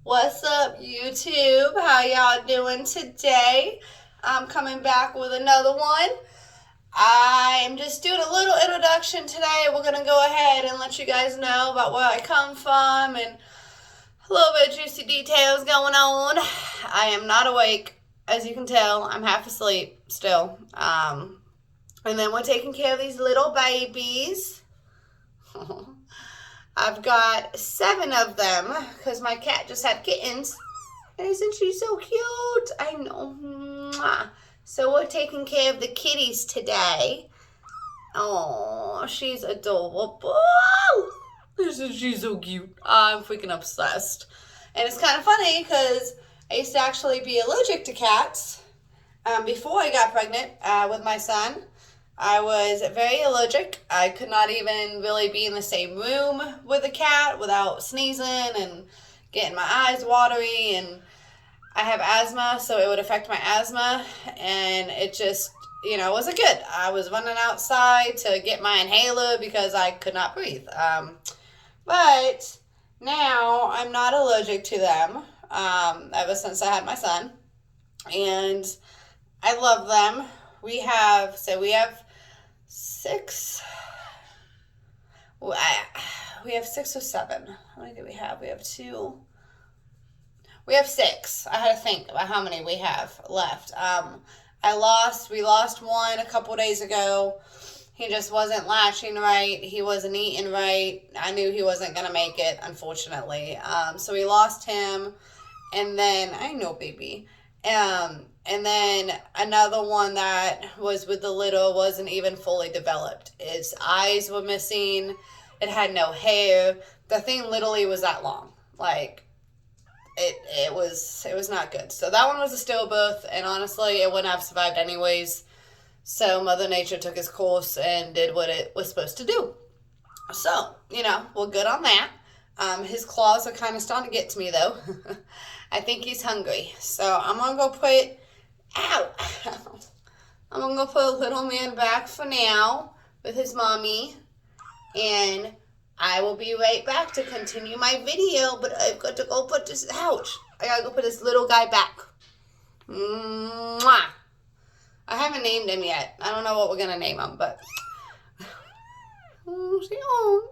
What's up, YouTube? How y'all doing today? I'm coming back with another one. I am just doing a little introduction today. We're going to go ahead and let you guys know about where I come from and a little bit of juicy details going on. I am not awake. As you can tell, I'm half asleep still. And then we're taking care of these little babies. I've got 7 of them because my cat just had kittens. Isn't she so cute? I know. Mwah. So we're taking care of the kitties today. Oh, she's adorable. She's so cute. I'm freaking obsessed. And it's kind of funny because I used to actually be allergic to cats before I got pregnant with my son. I was very allergic. I could not even really be in the same room with a cat without sneezing and getting my eyes watery. And I have asthma, so it would affect my asthma. And it just, wasn't good. I was running outside to get my inhaler because I could not breathe. But now I'm not allergic to them ever since I had my son. And I love them. We have 6. We have 6 or 7. How many do we have? We have 2. We have 6. I had to think about how many we have left. We lost one a couple days ago. He just wasn't latching right. He wasn't eating right. I knew he wasn't going to make it, unfortunately. So we lost him. And then, I know, baby. And then another one that was with the litter wasn't even fully developed. Its eyes were missing. It had no hair. The thing literally was that long. Like, it was not good. So that one was a stillbirth, and honestly, it wouldn't have survived anyways. So Mother Nature took its course and did what it was supposed to do. So, we're good on that. His claws are kind of starting to get to me, though. I think he's hungry. So I'm going to go put... Ow! I'm going to go put little man back for now with his mommy. And I will be right back to continue my video. But I've got to go put this... Ouch! I got to go put this little guy back. Mwah! I haven't named him yet. I don't know what we're going to name him, but...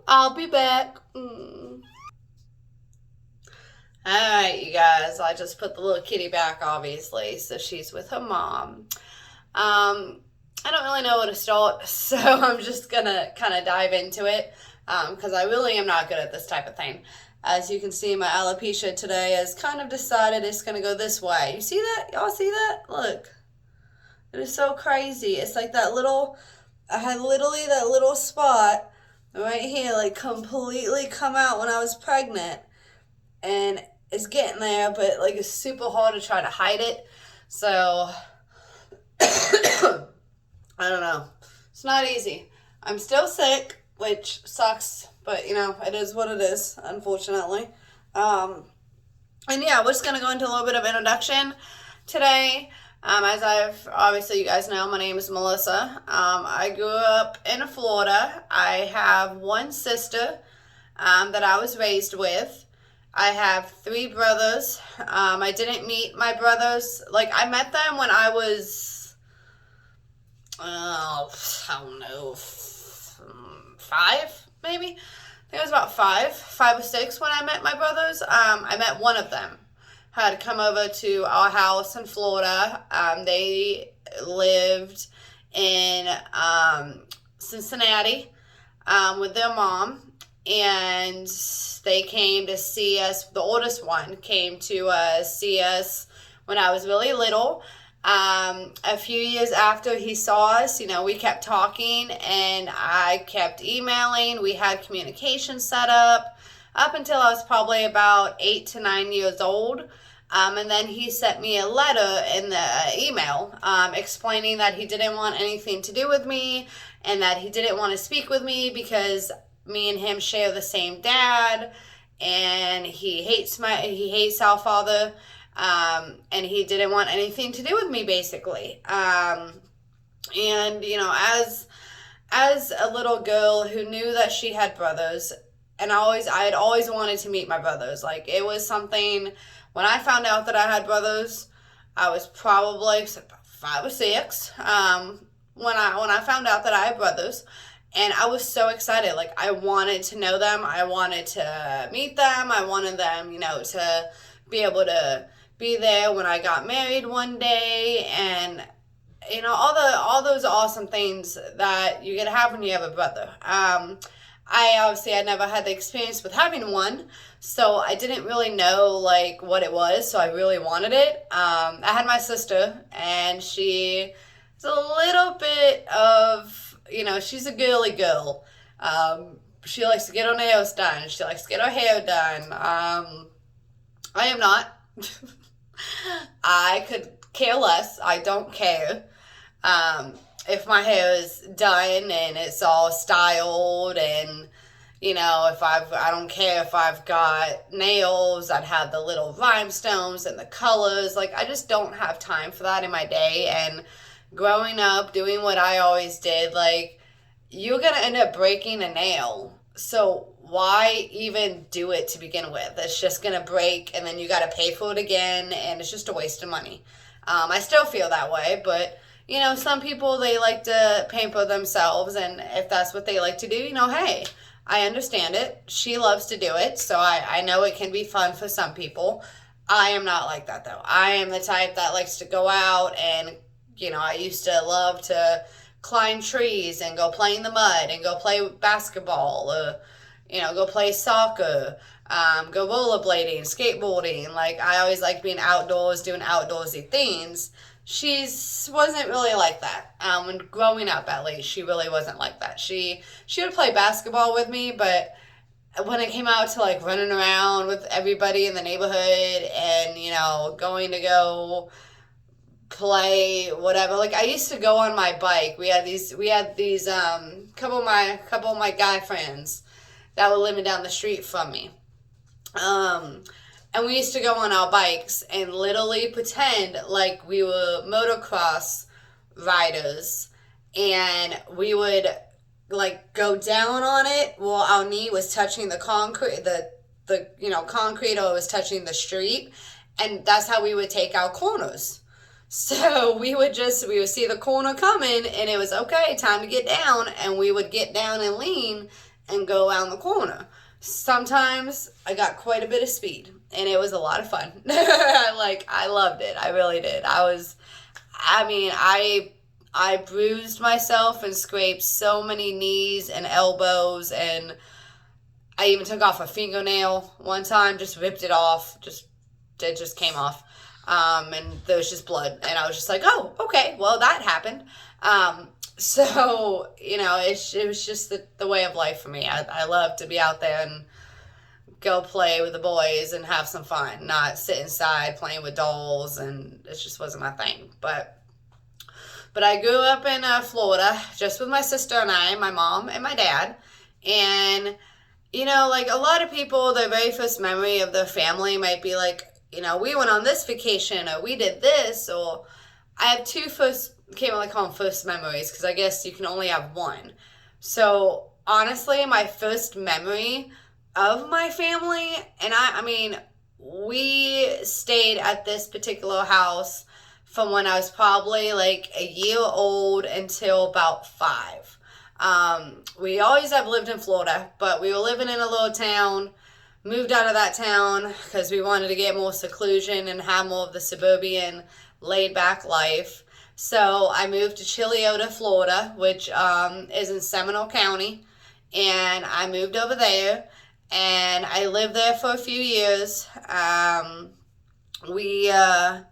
I'll be back. Alright, you guys, I just put the little kitty back, obviously, so she's with her mom. I don't really know where to start, so I'm just gonna kind of dive into it, because I really am not good at this type of thing. As you can see, my alopecia today has kind of decided it's gonna go this way. You see that? Y'all see that? Look. It is so crazy. It's like I had literally that little spot right here, like, completely come out when I was pregnant. And it's getting there, but like it's super hard to try to hide it. So I don't know. It's not easy. I'm still sick, which sucks, but it is what it is, unfortunately. And yeah, we're just gonna go into a little bit of introduction today. As obviously you guys know, my name is Melissa. I grew up in Florida. I have one sister that I was raised with. I have 3 brothers. I didn't meet my brothers. Like, I met them when I was, I don't know, 5, maybe? I think it was about 5 or 6 when I met my brothers. I met one of them. Had come over to our house in Florida. They lived in Cincinnati with their mom. And they came to see us. The oldest one came to see us when I was really little. A few years after he saw us, we kept talking and I kept emailing. We had communication set up until I was probably about 8 to 9 years old. And then he sent me a letter in the email explaining that he didn't want anything to do with me and that he didn't want to speak with me because me and him share the same dad, and he hates our father, and he didn't want anything to do with me, basically. And as a little girl who knew that she had brothers, and I had always wanted to meet my brothers. Like, it was something, when I found out that I had brothers, I was probably 5 or 6, when I found out that I had brothers. And I was so excited. Like, I wanted to know them. I wanted to meet them. I wanted them, to be able to be there when I got married one day, and all those awesome things that you get to have when you have a brother. I obviously had never had the experience with having one, so I didn't really know like what it was. So I really wanted it. I had my sister, and she is a little bit of, she's a girly girl. She likes to get her nails done. She likes to get her hair done. I am not. I could care less. I don't care. If my hair is done and it's all styled, and I don't care if I've got nails. I'd have the little rhinestones and the colors. Like, I just don't have time for that in my day. And growing up doing what I always did, like, you're gonna end up breaking a nail, so why even do it to begin with? It's just gonna break, and then you gotta pay for it again, and it's just a waste of money. I still feel that way, but some people, they like to pamper themselves, and if that's what they like to do, hey, I understand it. She loves to do it, so I know it can be fun for some people. I am not like that, though. I am the type that likes to go out and, I used to love to climb trees and go play in the mud and go play basketball, or, go play soccer, go rollerblading, skateboarding. Like, I always liked being outdoors, doing outdoorsy things. She wasn't really like that. When growing up, at least, she really wasn't like that. She would play basketball with me, but when it came out to like running around with everybody in the neighborhood and going to go play whatever, like, I used to go on my bike. We had these couple of my guy friends that were living down the street from me. And we used to go on our bikes and literally pretend like we were motocross riders, and we would like go down on it while our knee was touching the concrete, the concrete, or was touching the street, and that's how we would take our corners. So we would see the corner coming, and it was okay, time to get down, and we would get down and lean and go around the corner. Sometimes I got quite a bit of speed, and it was a lot of fun. Like, I loved it. I really did. I bruised myself and scraped so many knees and elbows, and I even took off a fingernail one time, just ripped it off. It just came off. And there was just blood, and I was just like, oh, okay, well, that happened. So, it was just the way of life for me. I love to be out there and go play with the boys and have some fun, not sit inside playing with dolls, and it just wasn't my thing. But I grew up in Florida, just with my sister and I, my mom and my dad, and, like, a lot of people, their very first memory of their family might be like, we went on this vacation, or we did this, or I have can't really call them first memories, because I guess you can only have one. So, honestly, my first memory of my family, and I mean, we stayed at this particular house from when I was probably like a year old until about 5. We always have lived in Florida, but we were living in a little town, moved out of that town because we wanted to get more seclusion and have more of the suburban laid back life. So I moved to Chiliota, Florida, which is in Seminole County, and I moved over there, and I lived there for a few years. We had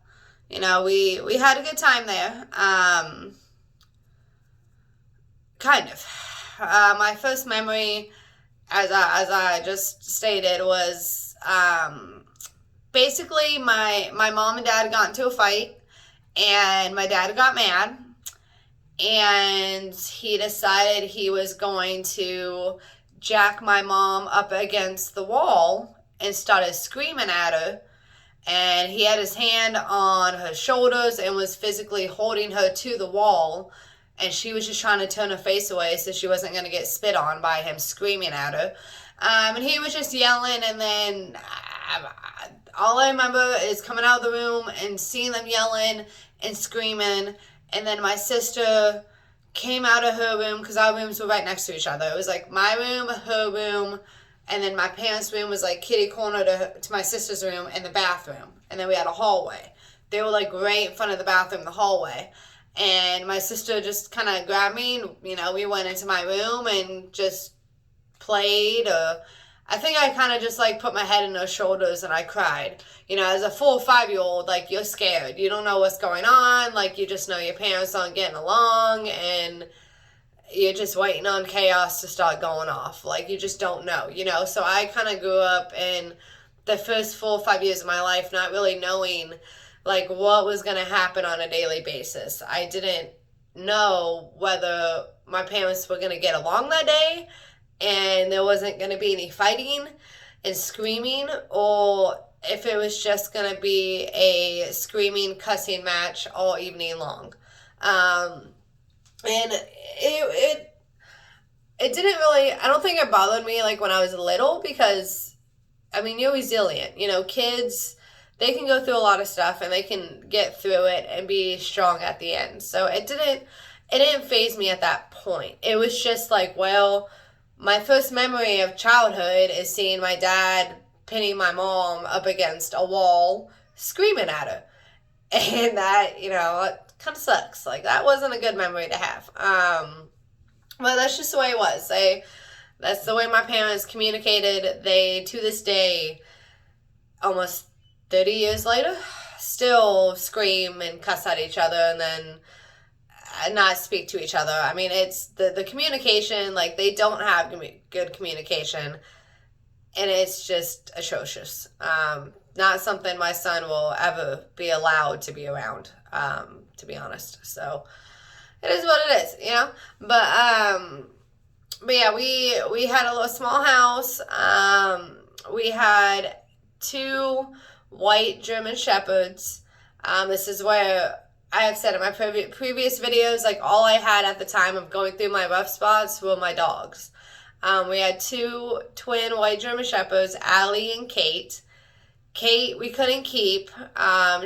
a good time there. Kind of. My first memory, as I just stated, was basically my mom and dad got into a fight, and my dad got mad, and he decided he was going to jack my mom up against the wall and started screaming at her. And he had his hand on her shoulders and was physically holding her to the wall. And she was just trying to turn her face away so she wasn't going to get spit on by him screaming at her. And he was just yelling, and then all I remember is coming out of the room and seeing them yelling and screaming. And then my sister came out of her room, because our rooms were right next to each other. It was like my room, her room, and then my parents' room was like kitty corner to my sister's room and the bathroom. And then we had a hallway. They were like right in front of the bathroom, the hallway. And my sister just kind of grabbed me, and, we went into my room and just played. I think I kind of just like put my head in her shoulders and I cried. As a 4 or 5-year-old, like, you're scared. You don't know what's going on. Like, you just know your parents aren't getting along, and you're just waiting on chaos to start going off. Like, you just don't know, So I kind of grew up in the first 4 or 5 years of my life not really knowing, like, what was going to happen on a daily basis. I didn't know whether my parents were going to get along that day and there wasn't going to be any fighting and screaming, or if it was just going to be a screaming, cussing match all evening long. And it didn't really, I don't think it bothered me like when I was little, because, you're resilient. Kids, they can go through a lot of stuff and they can get through it and be strong at the end. So it didn't faze me at that point. It was just like, well, my first memory of childhood is seeing my dad pinning my mom up against a wall, screaming at her. And that, it kind of sucks. Like, that wasn't a good memory to have. But that's just the way it was. That's the way my parents communicated. They, to this day, almost 30 years later, still scream and cuss at each other and then not speak to each other. It's the communication, like, they don't have good communication, and it's just atrocious. Not something my son will ever be allowed to be around, to be honest. So it is what it is, But yeah, we had a little small house. We had 2 white German Shepherds. This is where I have said in my previous videos, like, all I had at the time of going through my rough spots were my dogs. We had 2 twin white German Shepherds, Allie and Kate. Kate, we couldn't keep.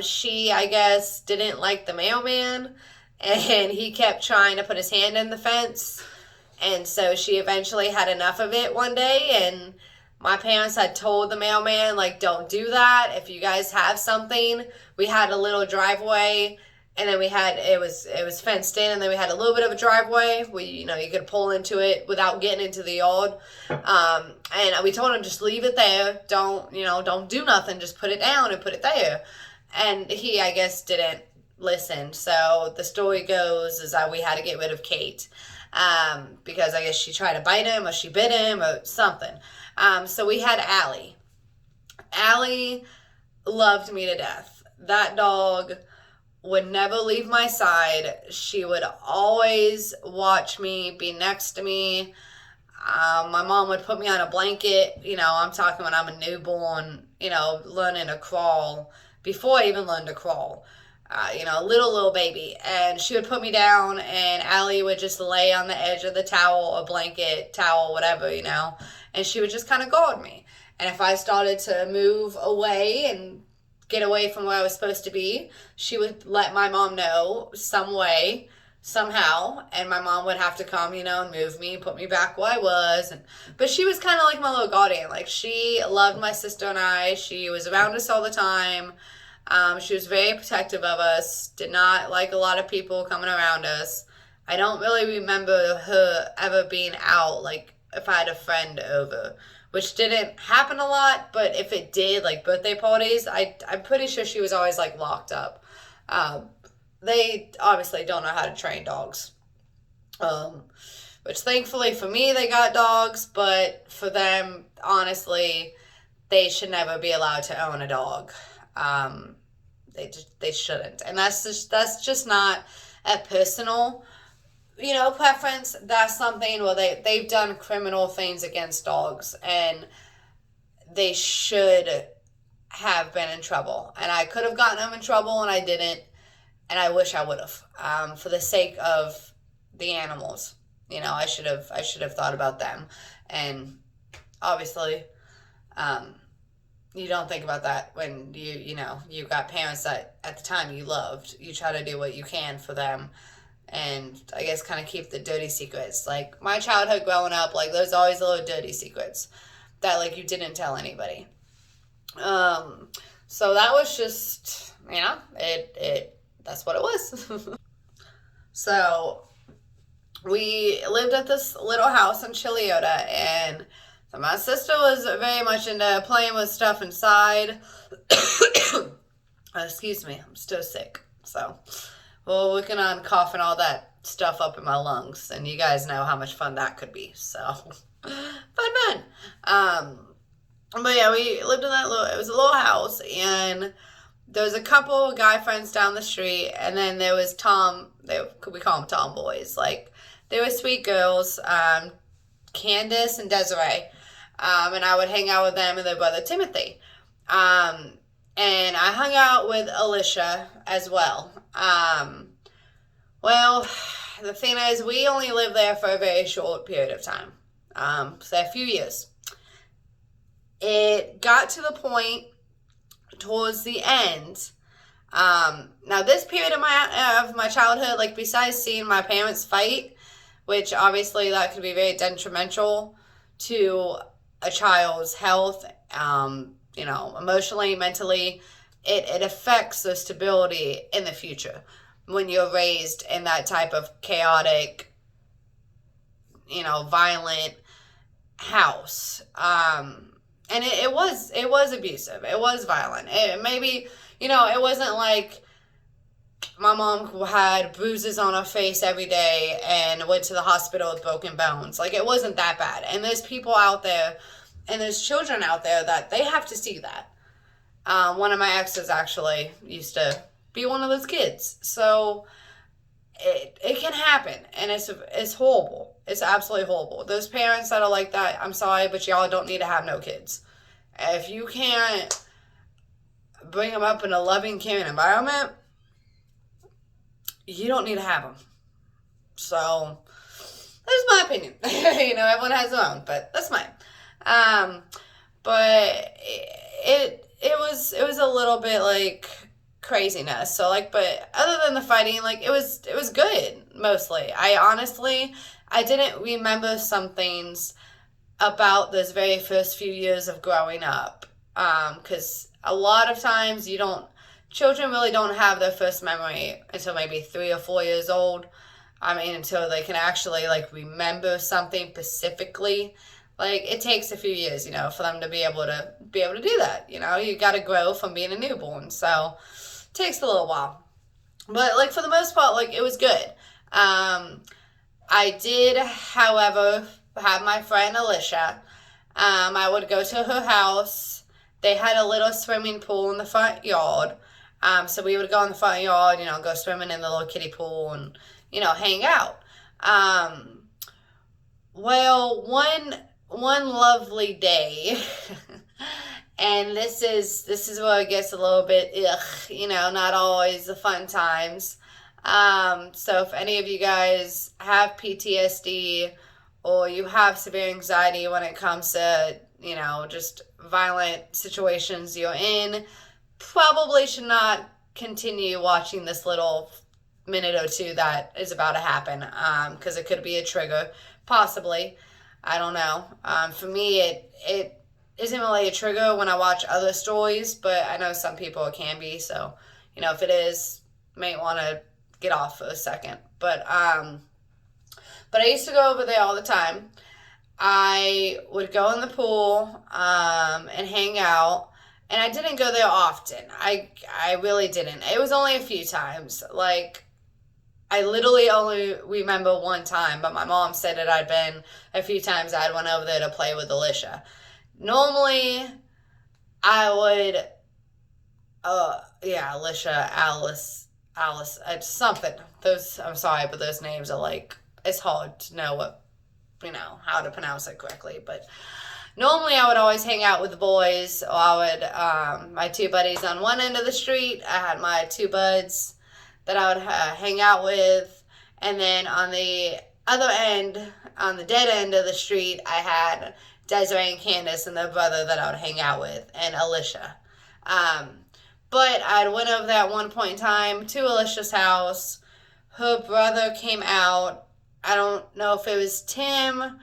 She, I guess, didn't like the mailman, and he kept trying to put his hand in the fence. And so she eventually had enough of it one day, and my parents had told the mailman, like, don't do that. If you guys have something, we had a little driveway, and then it was fenced in, and then we had a little bit of a driveway where, you could pull into it without getting into the yard. And we told him, just leave it there. Don't do nothing. Just put it down and put it there. And he, I guess, didn't listen. So the story goes is that we had to get rid of Kate. Because I guess she tried to bite him, or she bit him, or something. So we had Allie. Allie loved me to death. That dog would never leave my side. She would always watch me, be next to me. My mom would put me on a blanket. I'm talking when I'm a newborn, learning to crawl, before I even learned to crawl. Little baby. And she would put me down, and Allie would just lay on the edge of the towel, or blanket, towel, whatever, and she would just kind of guard me. And if I started to move away and get away from where I was supposed to be, she would let my mom know some way, somehow, and my mom would have to come, and move me, put me back where I was. But she was kind of like my little guardian. Like, she loved my sister and I. She was around us all the time. She was very protective of us, did not like a lot of people coming around us. I don't really remember her ever being out, like, if I had a friend over, which didn't happen a lot, but if it did, like birthday parties, I'm pretty sure she was always, like, locked up. They obviously don't know how to train dogs, which thankfully for me, they got dogs, but for them, honestly, they should never be allowed to own a dog. They shouldn't. And that's just not a personal, preference. That's something where they've done criminal things against dogs, and they should have been in trouble. And I could have gotten them in trouble, and I didn't. And I wish I would have, for the sake of the animals. I should have thought about them. And obviously, um, you don't think about that when you got parents that at the time you loved. You try to do what you can for them, and I guess kind of keep the dirty secrets. Like my childhood growing up, like there's always little dirty secrets that like you didn't tell anybody. So that was just, it that's what it was. So we lived at this little house in Chiliota, and so my sister was very much into playing with stuff inside. Excuse me, I'm still sick. So, well, working on coughing all that stuff up in my lungs, and you guys know how much fun that could be. So, fun. But yeah, we lived in it was a little house, and there was a couple guy friends down the street, and then there was we call them tomboys. Like, they were sweet girls, Candace and Desiree, and I would hang out with them and their brother Timothy. And I hung out with Alicia as well. Well, the thing is, we only lived there for a very short period of time, so a few years. It got to the point towards the end. Now this period of my childhood, like besides seeing my parents fight, which obviously that could be very detrimental to a child's health, emotionally, mentally, it affects the stability in the future when you're raised in that type of chaotic, violent house. And it was abusive. It was violent. It wasn't like my mom had bruises on her face every day and went to the hospital with broken bones. Like, it wasn't that bad. And there's people out there, and there's children out there that they have to see that. One of my exes actually used to be one of those kids. So it can happen, and it's horrible. It's absolutely horrible. Those parents that are like that, I'm sorry, but y'all don't need to have no kids. If you can't bring them up in a loving, caring environment, you don't need to have them. So that's my opinion. Everyone has their own, but that's mine. But it was a little bit like craziness. So like, but other than the fighting, like it was good mostly. I didn't remember some things about those very first few years of growing up. Because a lot of times children really don't have their first memory until maybe 3 or 4 years old. Until they can actually like remember something specifically. Like, it takes a few years, for them to be able to do that. You got to grow from being a newborn. So it takes a little while. But like for the most part, like it was good. I did, however, have my friend Alicia. I would go to her house. They had a little swimming pool in the front yard. So we would go in the front yard, go swimming in the little kiddie pool and, hang out. Well, one lovely day, and this is where it gets a little bit, not always the fun times. So if any of you guys have PTSD or you have severe anxiety when it comes to, just violent situations you're in, probably should not continue watching this little minute or two that is about to happen, because it could be a trigger, possibly. I don't know. For me, it isn't really a trigger when I watch other stories, but I know some people it can be, so, if it is, you may want to get off for a second. But I used to go over there all the time. I would go in the pool, and hang out, and I didn't go there often. I really didn't. It was only a few times. Like, I literally only remember one time, but my mom said that I'd been a few times. I'd went over there to play with Alicia. Normally, I would, Alicia, Alice, it's something. I'm sorry, but those names are like, it's hard to know how to pronounce it correctly. But normally I would always hang out with the boys, or I would, my two buddies on one end of the street. I had my two buds that I would hang out with, and then on the other end, on the dead end of the street, I had Desiree and Candace and their brother that I would hang out with, and Alicia. But I went over there at one point in time to Alicia's house. Her brother came out. I don't know if it was Tim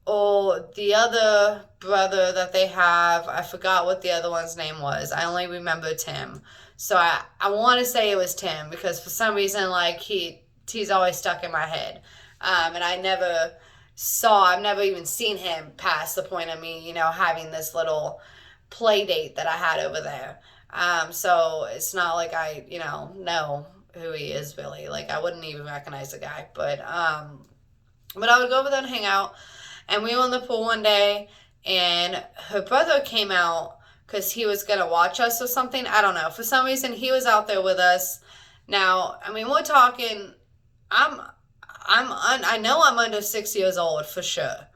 or the other brother that they have. I forgot what the other one's name was. I only remember Tim. So I want to say it was Tim, because for some reason, like, he's always stuck in my head. And I've never even seen him past the point of me, having this little play date that I had over there. So it's not like I, know who he is really. Like, I wouldn't even recognize the guy. But I would go over there and hang out. And we were in the pool one day, and her brother came out because he was going to watch us or something. I don't know. For some reason, he was out there with us. Now, I mean, we're talking, I know I'm under 6 years old for sure.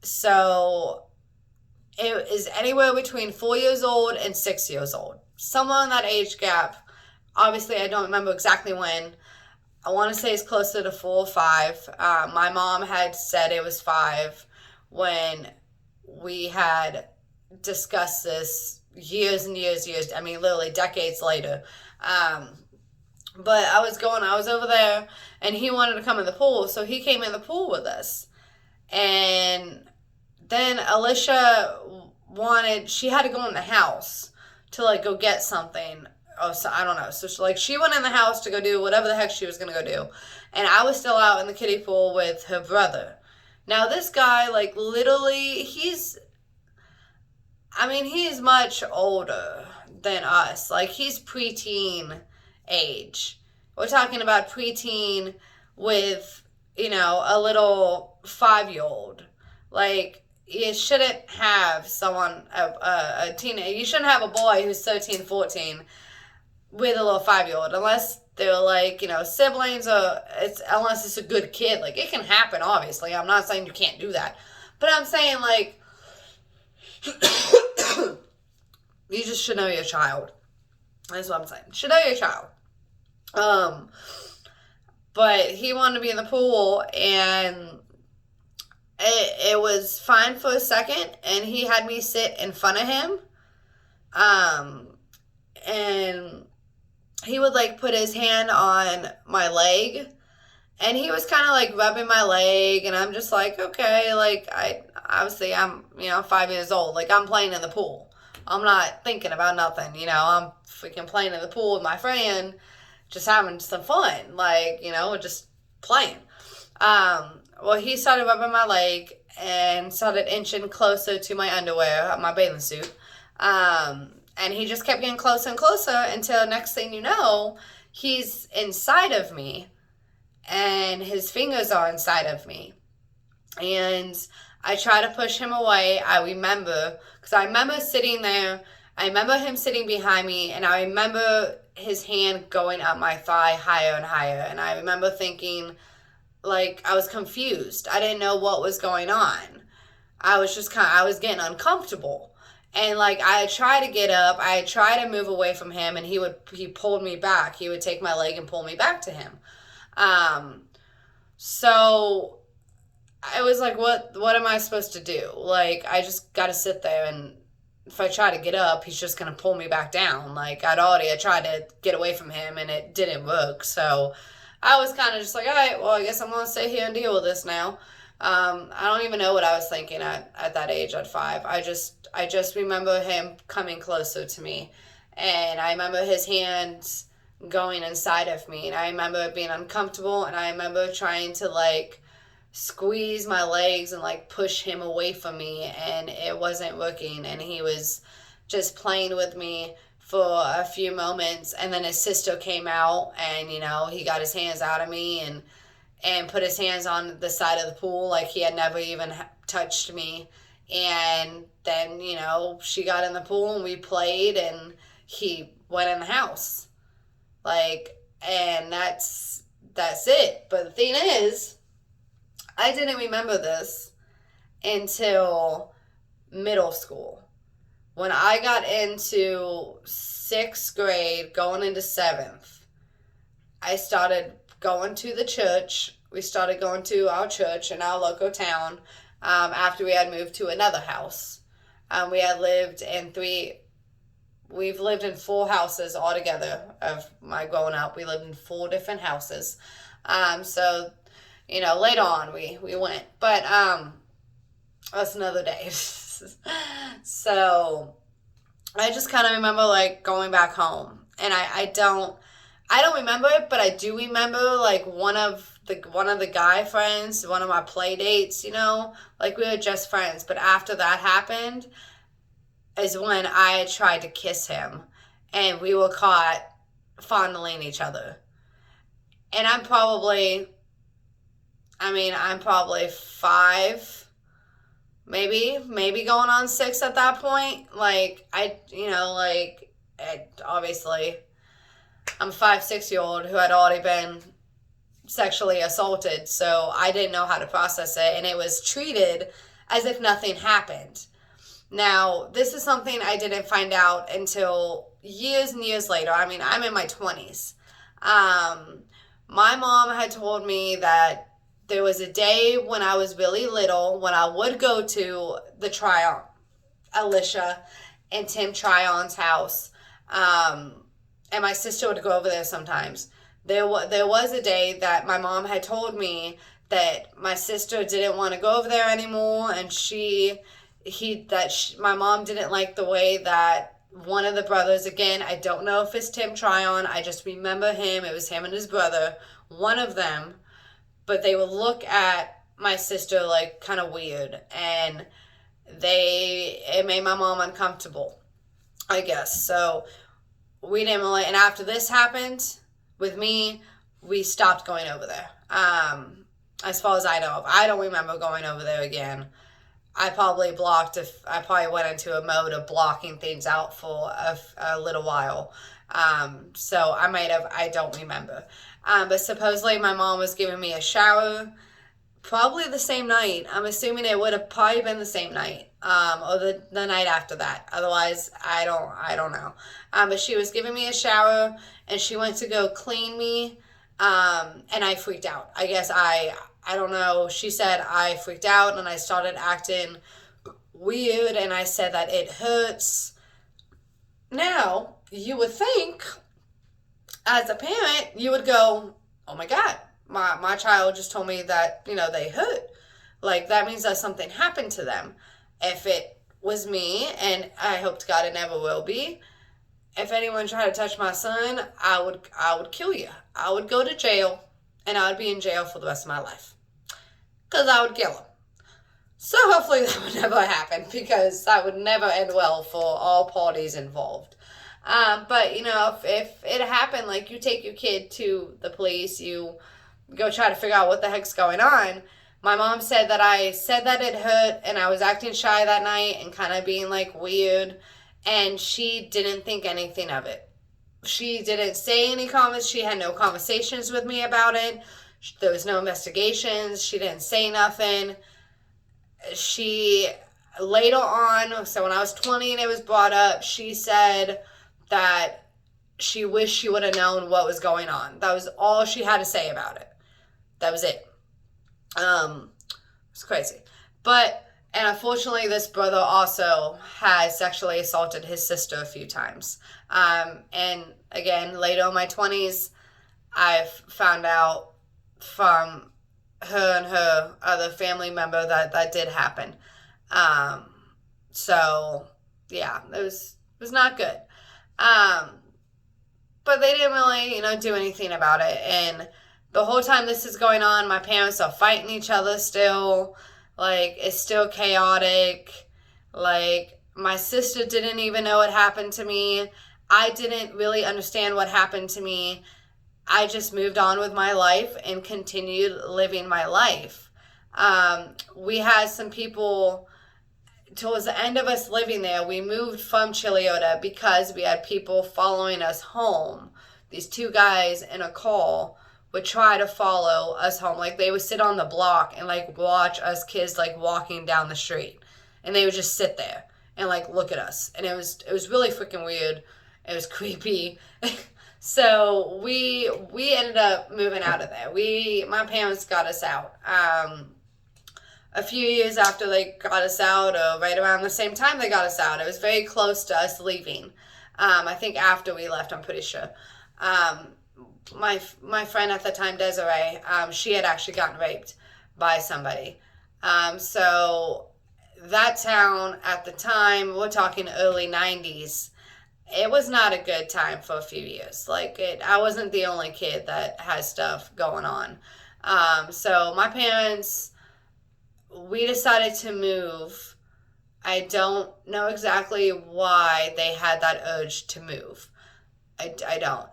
So it is anywhere between 4 years old and 6 years old. Somewhere in that age gap. Obviously, I don't remember exactly when. I want to say it's closer to 4 or 5. My mom had said it was 5 when we had discussed this years and years. I mean, literally decades later. But I was over there, and he wanted to come in the pool, so he came in the pool with us. And then Alicia she had to go in the house to, like, go get something. Oh, so I don't know. So she went in the house to go do whatever the heck she was going to go do. And I was still out in the kiddie pool with her brother. Now, this guy, like, literally, he's much older than us. Like, he's preteen age. We're talking about preteen with, a little 5-year-old. Like, you shouldn't have a teenager. You shouldn't have a boy who's 13, 14 with a little 5-year-old, unless they're like, siblings, unless it's a good kid. Like, it can happen, obviously. I'm not saying you can't do that. But I'm saying, like, you just should know your child. That's what I'm saying. Should know your child. But he wanted to be in the pool, and it was fine for a second, and he had me sit in front of him. And he would, like, put his hand on my leg, and he was kind of, like, rubbing my leg, and I'm just like, okay, like, I'm 5 years old. Like, I'm playing in the pool. I'm not thinking about nothing, I'm freaking playing in the pool with my friend, just having some fun, like, just playing. Well, he started rubbing my leg and started inching closer to my underwear, my bathing suit. And he just kept getting closer and closer until next thing you know, he's inside of me and his fingers are inside of me. And I try to push him away. I remember sitting there. I remember him sitting behind me, and I remember his hand going up my thigh higher and higher. And I remember thinking, like, I was confused. I didn't know what was going on. I was getting uncomfortable. And, like, I tried to get up. I tried to move away from him, and he pulled me back. He would take my leg and pull me back to him. So I was like, what am I supposed to do? Like, I just got to sit there, and if I try to get up, he's just going to pull me back down. Like, I tried to get away from him, and it didn't work. So I was kind of just like, all right, well, I guess I'm going to stay here and deal with this now. I don't even know what I was thinking at that age, at 5. I just remember him coming closer to me, and I remember his hands going inside of me, and I remember being uncomfortable, and I remember trying to, like, squeeze my legs and, like, push him away from me, and it wasn't working, and he was just playing with me for a few moments, and then his sister came out, and, he got his hands out of me, and put his hands on the side of the pool like he had never even touched me. And then, she got in the pool and we played, and he went in the house. Like, and that's it. But the thing is, I didn't remember this until middle school. When I got into 6th grade, going into 7th, I started going to the church. We started going to our church in our local town. after we had moved to another house. We had lived in we've lived in 4 houses altogether of my growing up. We lived in 4 different houses. So, later on we went. But that's another day. So I just kind of remember like going back home. And I don't remember it, but I do remember like one of the guy friends, one of my play dates, like we were just friends. But after that happened is when I tried to kiss him and we were caught fondling each other. And I'm probably 5, maybe going on 6 at that point. Like, obviously, I'm a 5-6-year-old who had already been sexually assaulted, so I didn't know how to process it, and it was treated as if nothing happened. Now, this is something I didn't find out until years and years later. I'm in my 20s. My mom had told me that there was a day when I was really little when I would go to the Tryon, Alicia and Tim Tryon's house, and my sister would go over there sometimes. There was a day that my mom had told me that my sister didn't want to go over there anymore, and my mom didn't like the way that one of the brothers, again, I don't know if it's Tim Tryon, I just remember him, it was him and his brother, one of them, but they would look at my sister like kind of weird, and it made my mom uncomfortable, I guess. So we didn't really, and after this happened with me, we stopped going over there. As far as I know of, I don't remember going over there again. I probably went into a mode of blocking things out for a little while. So I don't remember. But supposedly my mom was giving me a shower probably the same night. I'm assuming it would have probably been the same night, or the night after that. Otherwise, I don't know. But she was giving me a shower, and she went to go clean me, and I freaked out. I guess I don't know. She said I freaked out, and I started acting weird, and I said that it hurts. Now, you would think, as a parent, you would go, oh my God, my child just told me that, they hurt. Like, that means that something happened to them. If it was me, and I hope to God it never will be, if anyone tried to touch my son, I would kill you. I would go to jail, and I would be in jail for the rest of my life. Because I would kill him. So hopefully that would never happen, because that would never end well for all parties involved. But, if it happened, like you take your kid to the police, you go try to figure out what the heck's going on. My mom said that I said that it hurt, and I was acting shy that night and kind of being like weird, and she didn't think anything of it. She didn't say any comments. She had no conversations with me about it. There was no investigations. She didn't say nothing. She, later on, so when I was 20 and it was brought up, she said that she wished she would have known what was going on. That was all she had to say about it. That was it. It's crazy. And unfortunately, this brother also has sexually assaulted his sister a few times. And again, later in my 20s, I've found out from her and her other family member that did happen. So yeah, it was not good. But they didn't really, do anything about it. And the whole time this is going on, my parents are fighting each other still. Like, it's still chaotic. Like, my sister didn't even know what happened to me. I didn't really understand what happened to me. I just moved on with my life and continued living my life. We had some people, towards the end of us living there, we moved from Chiliota because we had people following us home. These 2 guys in a car would try to follow us home. Like, they would sit on the block and, like, watch us kids, like, walking down the street. And they would just sit there and, like, look at us. And it was really freaking weird. It was creepy. So we ended up moving out of there. My parents got us out. a few years after they got us out, or right around the same time they got us out. It was very close to us leaving. I think after we left, I'm pretty sure. Um, my friend at the time, Desiree, she had actually gotten raped by somebody. So that town at the time, we're talking early 90s, it was not a good time for a few years. Like I wasn't the only kid that has stuff going on. So my parents, we decided to move. I don't know exactly why they had that urge to move. I don't.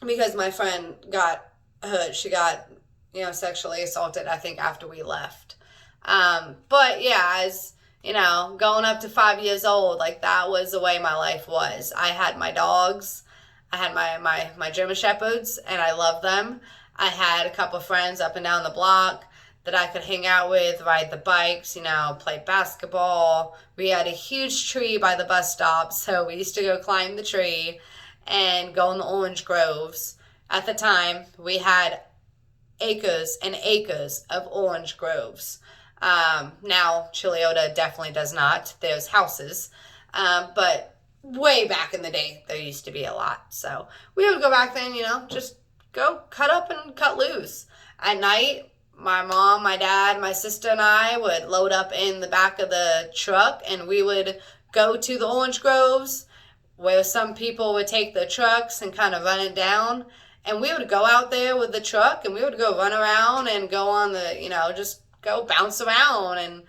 Because my friend got hurt. She got, sexually assaulted, I think, after we left. But yeah, as going up to 5 years old, like that was the way my life was. I had my dogs. I had my German Shepherds, and I loved them. I had a couple of friends up and down the block that I could hang out with, ride the bikes, play basketball. We had a huge tree by the bus stop, so we used to go climb the tree and go in the orange groves. At the time, we had acres and acres of orange groves. Now, Chiliota definitely does not. There's houses. But way back in the day, there used to be a lot. So we would go back then, just go cut up and cut loose. At night, my mom, my dad, my sister, and I would load up in the back of the truck, and we would go to the orange groves where some people would take the trucks and kind of run it down. And we would go out there with the truck, and we would go run around and go on the, just go bounce around and,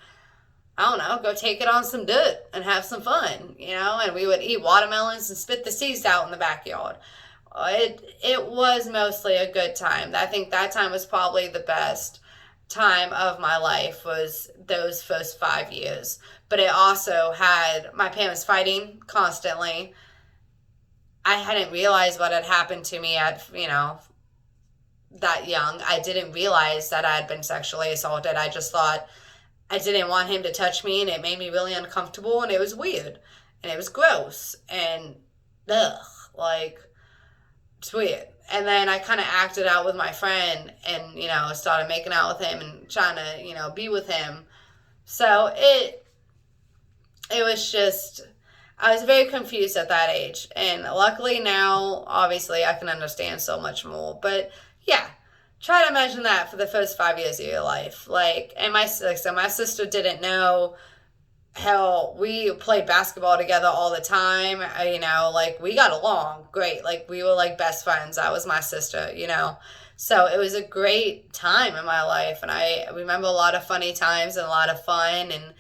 I don't know, go take it on some dirt and have some fun, and we would eat watermelons and spit the seeds out in the backyard. It was mostly a good time. I think that time was probably the best time of my life, was those first 5 years. But it also had my parents fighting constantly. I hadn't realized what had happened to me at, that young. I didn't realize that I had been sexually assaulted. I just thought I didn't want him to touch me, and it made me really uncomfortable, and it was weird, and it was gross, and ugh, like, it's weird. And then I kind of acted out with my friend and, started making out with him and trying to, be with him. So it was just, I was very confused at that age. And luckily now, obviously, I can understand so much more. But yeah, try to imagine that for the first 5 years of your life. Like, and my sister didn't know. Hell, we played basketball together all the time. Like, we got along great. Like, we were like best friends. That was my sister, So it was a great time in my life. And I remember a lot of funny times and a lot of fun. And,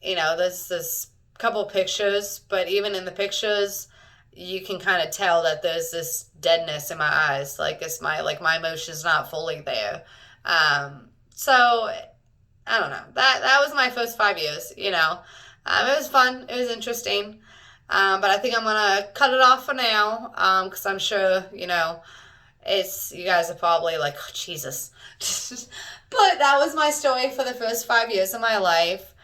there's this couple pictures, but even in the pictures, you can kind of tell that there's this deadness in my eyes. Like, my emotion's not fully there. So I don't know. That was my first 5 years, It was fun. It was interesting. But I think I'm going to cut it off for now, because I'm sure, you guys are probably like, oh, Jesus. But that was my story for the first 5 years of my life.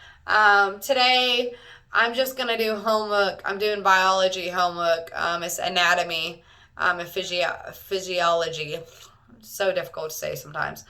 Today, I'm just going to do homework. I'm doing biology homework. It's anatomy and physiology. It's so difficult to say sometimes.